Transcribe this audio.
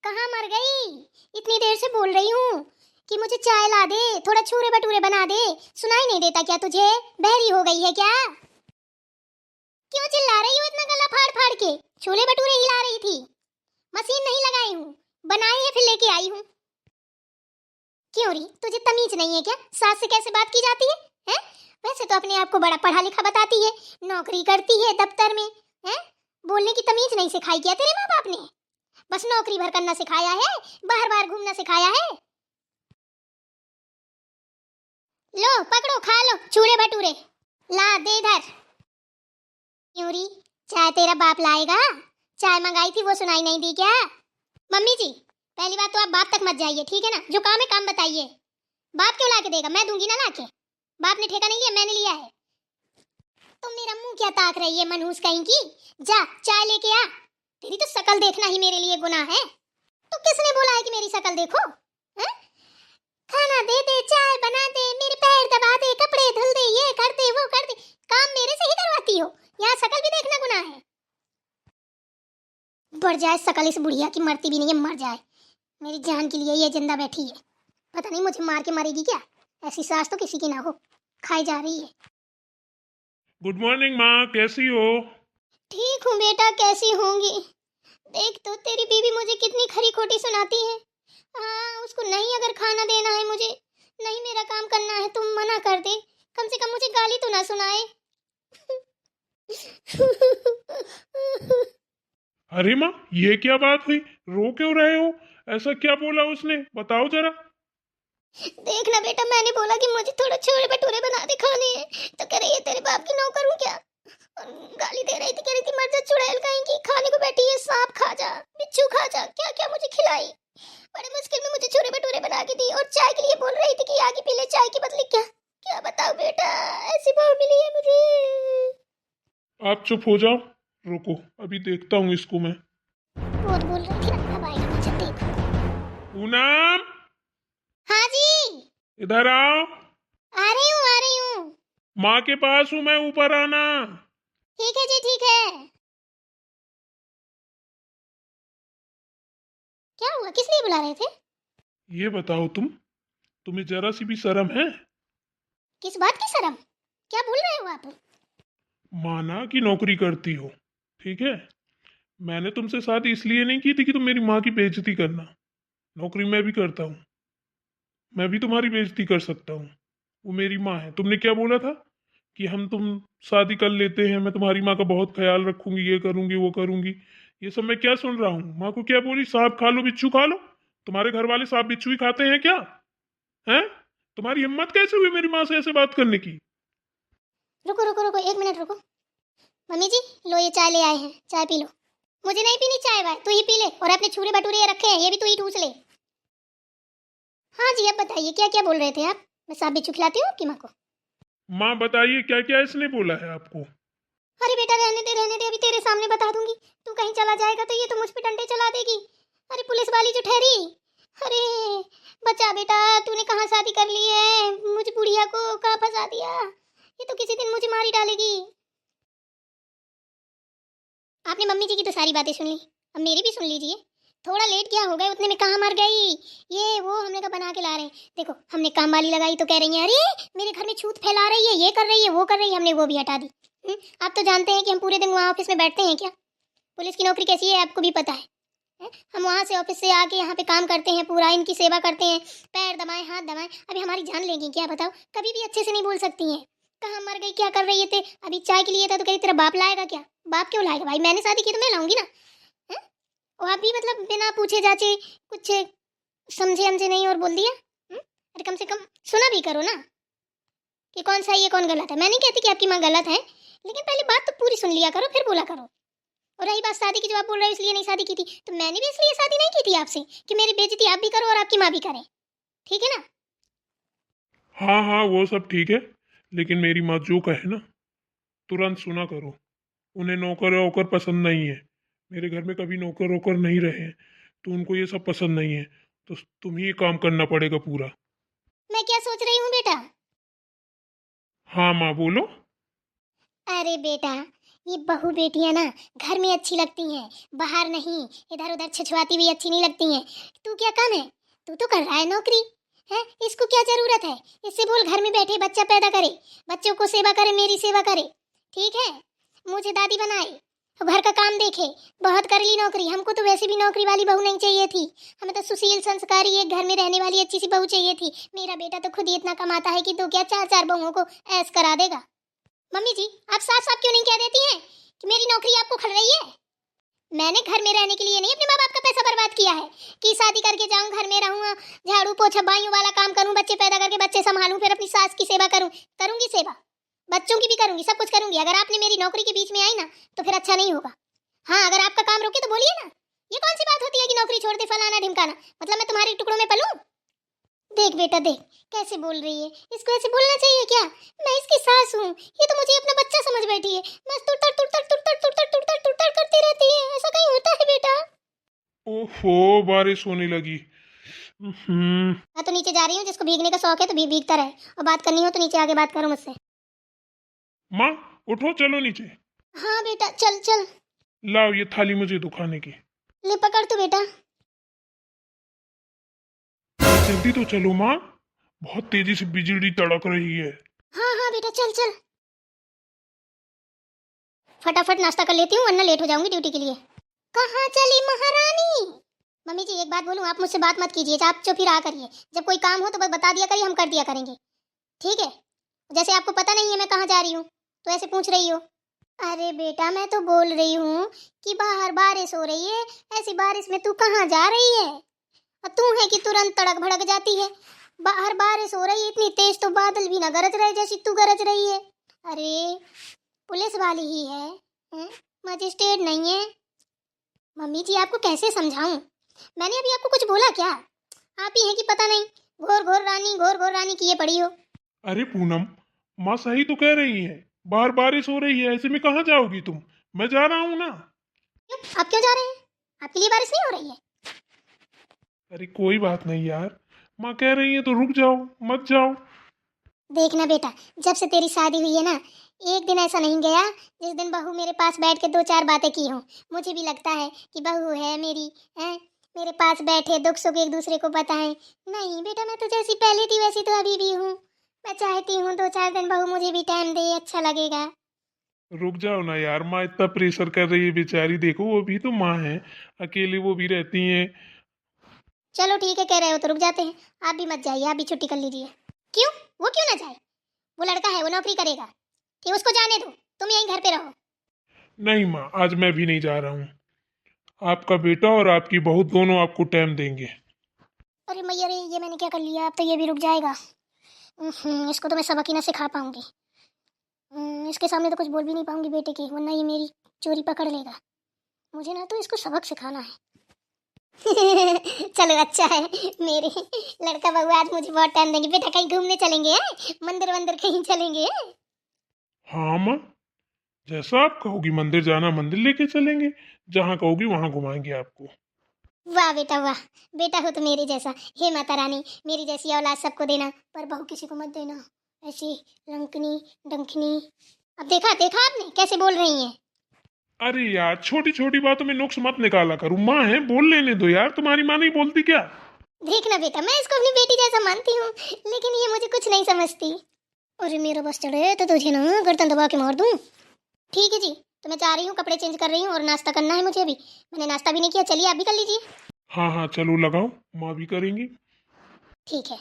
कहाँ मर गई? इतनी देर से बोल रही हूँ कि मुझे चाय ला दे, थोड़ा छोले भटूरे बना दे। सुनाई नहीं देता क्या तुझे? बहरी हो गई है क्या? क्यों चिल्ला रही हो इतना गला फाड़ फाड़ के? छोले भटूरे हिला रही थी, मशीन नहीं लगाई हूँ, बनाई है फिर लेके आई हूँ। क्यों री, तुझे तमीज नहीं है क्या? सास से कैसे बात की जाती है? हैं? वैसे तो अपने आप को बड़ा पढ़ा लिखा बताती है, नौकरी करती है दफ्तर में, हैं? बोलने की तमीज नहीं सिखाई क्या तेरे माँ बाप ने? बस नौकरी भर करना सिखाया है, बाहर बाहर घूमना सिखाया है। लो पकड़ो, खा लो छोले भटूरे, ला दे इधर। क्यों री, चाय तेरा बाप लाएगा? चाय मंगाई थी वो सुनाई नहीं दी क्या? मम्मी जी, पहली बात तो आप बाप तक मत जाइए, ठीक है ना? जो काम है काम बताइए। बाप क्यों ला के देगा? मैं दूंगी ना ला के। बाप ने ठेका नहीं लिया, मैंने लिया है। तुम मेरा मुंह क्या ताक रही है मनहूस कहीं की? जा चाय लेके आ। तेरी तो शकल देखना ही मेरे लिए गुनाह है। तो किसने बोला है कि मेरी शकल देखो? हैं? खाना दे दे, चाय बना दे, मेरे पैर दबा दे, कपड़े धुल दे, ये कर दे वो कर दे, काम मेरे से ही करवाती हो। यहाँ शकल भी देखना गुनाह है? बढ़ जाए शकल इस बुढ़िया की, मरती भी नहीं है, मर जाए। मेरी जान के लिए ये जिंदा बैठी है, पता नहीं मुझे मार के मारेगी क्या? ऐसी सास तो किसी की ना हो, खाई जा रही है। गुड मॉर्निंग माँ, कैसी हो? ठीक हूँ बेटा, कैसी होंगी? देख तो तेरी बीवी मुझे कितनी खरी खोटी सुनाती है। हाँ, उसको नहीं अगर खाना देना है मुझे, नहीं मेरा काम करना है, तुम मना कर दे, कम से कम मुझे गाली तो ना सुनाए। अरे माँ, ये क्या बात हुई? रो क्यों रहे हो? ऐसा क्या बोला उसने, बताओ जरा। देख ना बेटा, मैंने बोला कि मुझे थोड़ा छोले भटूरे बना दे खाने हैं, तो कह रही है तेरे बाप की नौकर हूँ क्या? और गाली दे रही थी, कह रही थी मर जा चुड़ैल कहीं की, खाने को बैठी है, सांप खा जा, बिच्छू खा जा, क्या क्या मुझे खिलाई। बड़े मुश्किल में मुझे छोले भटूरे बना के दी, और चाय के लिए बोल रही थी कि आगे पी ले चाय के बदले। क्या क्या बताओ बेटा, ऐसी बहू मिली है मुझे। आप चुप हो जाओ, रुको अभी देखता हूँ इसको मैं। बहुत बोल रही थी ना, अब आएगा मुझे देख। पूनम, हाँ जी, इधर आओ। आ रही हूँ आ रही हूँ। माँ के पास हूँ मैं, ऊपर आना। ठीक है जी, ठीक है। क्या हुआ, किस लिए बुला रहे थे? ये बताओ तुम्हें जरा सी भी शर्म है? किस बात की शर्म? क्या बोल रहे हो आप? माना कि नौकरी करती हो, ठीक है। मैंने तुमसे शादी इसलिए नहीं की थी कि तुम मेरी माँ की बेइज्जती करना। नौकरी मैं भी करता हूँ, मैं भी तुम्हारी बेइज्जती कर सकता हूँ। वो मेरी माँ है। तुमने क्या बोला था कि हम तुम शादी कर लेते हैं, मैं तुम्हारी माँ का बहुत ख्याल रखूंगी, ये करूंगी वो करूंगी। ये सब मैं क्या सुन रहा हूँ? माँ को क्या बोली? सांप खा लो बिच्छू खा लो। तुम्हारे घर वाले सांप बिच्छू ही खाते हैं क्या? हैं? तुम्हारी हिम्मत कैसे हुई मेरी माँ से ऐसे बात करने की? रुको रुको रुको, एक मिनट रुको। मम्मी जी, लो ये चाय ले आए हैं, चाय पी लो। मुझे नहीं पीनी चाय भाई, तू ही पी ले, और अपने छूरे भटूरे ये रखे हैं, ये भी तू ही ठूस ले। हाँ जी, अब बताइए क्या क्या बोल रहे थे आप? मैं सांप बिच्छू खिलाती हूँ आपकी माँ को? माँ बताइए क्या क्या इसने बोला है आपको? अरे बेटा रहने दे, अभी तेरे सामने बता दूंगी। तू कहीं चला जाएगा तो ये तो मुझ पे डंडे चला देगी। अरे पुलिस वाली जो ठहरी, अरे बचा बेटा, तूने कहाँ शादी कर ली है? मुझ बुढ़िया को कहाँ फंसा दिया? ये तो किसी दिन मुझे मार ही डालेगी। आपने मम्मी जी की तो सारी बातें सुन ली, अब मेरी भी सुन लीजिए। थोड़ा लेट क्या हो गए, उतने में कहाँ मर गई? ये वो हमने का बना के ला रहे हैं। देखो, हमने काम वाली लगाई तो कह रही है अरे मेरे घर में छूत फैला रही है, ये कर रही है वो कर रही है, हमने वो भी हटा दी। आप तो जानते हैं कि हम पूरे दिन वहाँ ऑफिस में बैठते हैं क्या? पुलिस की नौकरी कैसी है आपको भी पता है? हम वहाँ से ऑफिस से आके यहाँ पे काम करते हैं, पूरा इनकी सेवा करते हैं, पैर दबाएं हाथ दबाएं। अभी हमारी जान लेंगी क्या बताओ? कभी भी अच्छे से नहीं बोल सकती हैं। कहाँ मर गई, क्या कर रही थे? अभी चाय के लिए था तो कही तेरा बाप लाएगा क्या? बाप क्यों लाएगा भाई, मैंने शादी की तो मैं लाऊंगी ना। है? और आप भी मतलब बिना पूछे जाचे कुछ समझे हमसे नहीं और बोल दिया। अरे कम से कम सुना भी करो ना कि कौन सही है कौन गलत है। मैं नहीं कहती कि आपकी माँ गलत है, लेकिन पहले बात तो पूरी सुन लिया करो फिर बोला करो। और रही बात शादी की, जो आप बोल रहे हो इसलिए नहीं शादी की थी, तो मैंने भी इसलिए शादी नहीं की थी आपसे कि मेरी बेइज्जती आप भी करो और आपकी माँ भी करे, ठीक है ना? हाँ हाँ, वो सब ठीक है, लेकिन मेरी माँ जो कहे ना तुरंत सुना करो। उन्हें नौकर वोकर पसंद नहीं है। मेरे घर में कभी नौकर वोकर नहीं रहे हैं, तो उनको ये सब पसंद नहीं है। तो तुम ही ये काम करना पड़ेगा पूरा। मैं क्या सोच रही हूँ बेटा? हाँ माँ बोलो। अरे बेटा, ये बहू बेटियां ना घर में अच्छी लगती हैं, बाहर नहीं। इधर उधर छिछवाती हुई अच्छी नहीं लगती हैं। तू क्या काम है? तू तो कर रहा है नौकरी है, इसको क्या जरूरत है? इससे बोल घर में बैठे बच्चा पैदा करे, बच्चों को सेवा करे, मेरी सेवा करे, ठीक है? मुझे दादी बनाए, घर का काम देखे। बहुत कर ली नौकरी, हमको तो वैसे भी नौकरी वाली बहू नहीं चाहिए थी। हमें तो सुशील संस्कारी एक घर में रहने वाली अच्छी सी बहू चाहिए थी। मेरा बेटा तो खुद ही इतना कमाता है कि तो क्या 4-4 बहुओं को ऐश करा देगा। मम्मी जी, आप साफ साफ क्यों नहीं कह देती हैं कि मेरी नौकरी आपको खल रही है? मैंने घर में रहने के लिए नहीं अपने माँ बाप का पैसा बर्बाद किया है कि शादी करके जाऊं, घर में रहूं, झाड़ू पोछा बाइयों वाला काम करूं, बच्चे पैदा करके बच्चे संभालूं, फिर अपनी सास की सेवा करूं। करूंगी सेवा, बच्चों की भी करूंगी, सब कुछ करूंगी। अगर आपने मेरी नौकरी के बीच में आई ना तो फिर अच्छा नहीं होगा। हाँ, अगर आपका काम रुके तो बोलिए ना। ये कौन सी बात होती है कि नौकरी छोड़ दे, फलाना ढिमकाना? मतलब मैं तुम्हारे टुकड़ों में पलूं? देख बेटा देख, कैसे बोल रही है। इसको ऐसे बोलना चाहिए क्या? मैं इसकी सास हूँ, ये तो मुझे अपना बच्चा समझ बैठी है। बस तुड़तड़ तुड़तड़ तुड़तड़ तुड़तड़ तुड़तड़ तुड़तड़ करती रहती है। ऐसा कहीं होता है बेटा? ओहो, बारिश होने लगी। मैं तो नीचे जा रही हूँ, जिसको भीगने का शौक है तो भीगता रहे, और बात करनी हो तो नीचे आके बात करो मुझसे। माँ उठो, चलो नीचे। हाँ बेटा, चल चल। लाओ ये थाली मुझे दुखाने की। ले पकड़ तू बेटा। जल्दी तो चलो माँ, बहुत तेजी से बिजली तड़क रही है। हाँ हाँ बेटा, चल चल। फटाफट नाश्ता कर लेती हूँ वरना लेट हो जाऊंगी ड्यूटी के लिए। कहाँ चली महारानी? मम्मी जी एक बात बोलूँ, आप मुझसे बात मत कीजिए, आप चुप ही रहा करिए। जब कोई काम हो तो बस बता दिया करिए, हम कर दिया करेंगे, ठीक है? जैसे आपको पता नहीं है मैं कहाँ जा रही हूँ तो ऐसे पूछ रही हो। अरे बेटा, मैं तो बोल रही हूँ कि बाहर बारिश हो रही है, ऐसी बारिश में तू कहाँ जा रही है? और तू है कि तुरंत तड़क भड़क जाती है। बाहर बारिश हो रही है इतनी तेज तो बादल भी ना गरज रहे जैसी तू गरज रही है। अरे पुलिस वाली ही है? मजिस्ट्रेट नहीं है। मम्मी जी आपको कैसे समझाऊं? मैंने अभी आपको कुछ बोला क्या? आप ही हैं कि पता नहीं घोर घोर रानी किए पड़ी हो। अरे पूनम, माँ सही तो कह रही है, बाहर बारिश हो रही है, ऐसे में कहाँ जाओगी तुम? मैं जा रहा हूँ ना। क्यों, आप क्यों जा रहे हैं? आपके लिए बारिश नहीं हो रही है? अरे कोई बात नहीं यार, माँ कह रही है तो रुक जाओ, मत जाओ। देखना बेटा, जब से तेरी शादी हुई है ना, एक दिन ऐसा नहीं गया जिस दिन बहू मेरे पास बैठ के 2-4 बातें की हों। मुझे भी लगता है कि बहू है मेरी, है मेरे पास बैठे, दुख सुख एक दूसरे को बताएं। नहीं बेटा, मैं तो जैसी पहले थी वैसी तो अभी भी हूँ। मैं चाहती हूँ 2-4 दिन बहू मुझे भी टाइम दे, अच्छा लगेगा। रुक जाओ ना यार, माँ इतना प्रेशर कर रही है बेचारी, देखो वो भी तो माँ है, अकेले वो भी रहती हैं। चलो ठीक है, कह रहे हो तो रुक जाते हैं। आप भी मत जाइए, आप भी छुट्टी कर लीजिए। क्यों? वो क्यों ना जाए? वो लड़का है, वो नौकरी करेगा, ठीक, उसको जाने दो, तुम यहीं घर पे रहो। नहीं माँ, आज मैं भी नहीं जा रहा हूँ। आपका बेटा और आपकी बहू दोनों आपको टाइम देंगे। अरे मैया रे, ये मैंने क्या कर लिया? अब तो ये भी रुक जाएगा। इसको तो मैं सबक ही ना सिखा पाऊंगी। इसके सामने तो कुछ बोल भी नहीं पाऊंगी बेटे की, वरना ये मेरी चोरी पकड़ लेगा। मुझे ना तो इसको सबक सिखाना है। चलो अच्छा है, मेरे लड़का बहू आज मुझे बहुत टाइम देंगे। बेटा कहीं घूमने चलेंगे हैं? मंदिर वंदिर कहीं चलेंगे हैं? हाँ माँ, जैसा आप कहोगी, मंदिर जाना मंदिर लेके चलेंगे, जहाँ कहोगी वहाँ घुमाएंगे आपको। वाह बेटा वाह, बेटा हो तो मेरे जैसा। हे माता रानी, मेरी जैसी औलाद सबको देना, पर बहू किसी को मत देना, ऐसी रंकनी डंकनी। अब देखा देखा आपने कैसे बोल रही हैं? अरे यार, छोटी छोटी बातों में नुक्स मत निकाला करो, माँ है, बोल लेने दो यार, तुम्हारी माँ नहीं बोलती क्या? देखना बेटा, मैं इसको अपनी बेटी जैसा मानती हूँ, लेकिन ये मुझे कुछ नहीं समझती। अरे मेरा बस चढ़े तो तुझे ना गर्दन दबा के मार दूँ। ठीक है जी, तो मैं जा रही हूँ, कपड़े चेंज कर रही हूँ और नाश्ता करना है मुझे अभी। मैंने नाश्ता भी नहीं किया, चलिए आप भी कर लीजिए। हाँ हाँ चलो लगाओ, माँ भी करेंगी। ठीक है।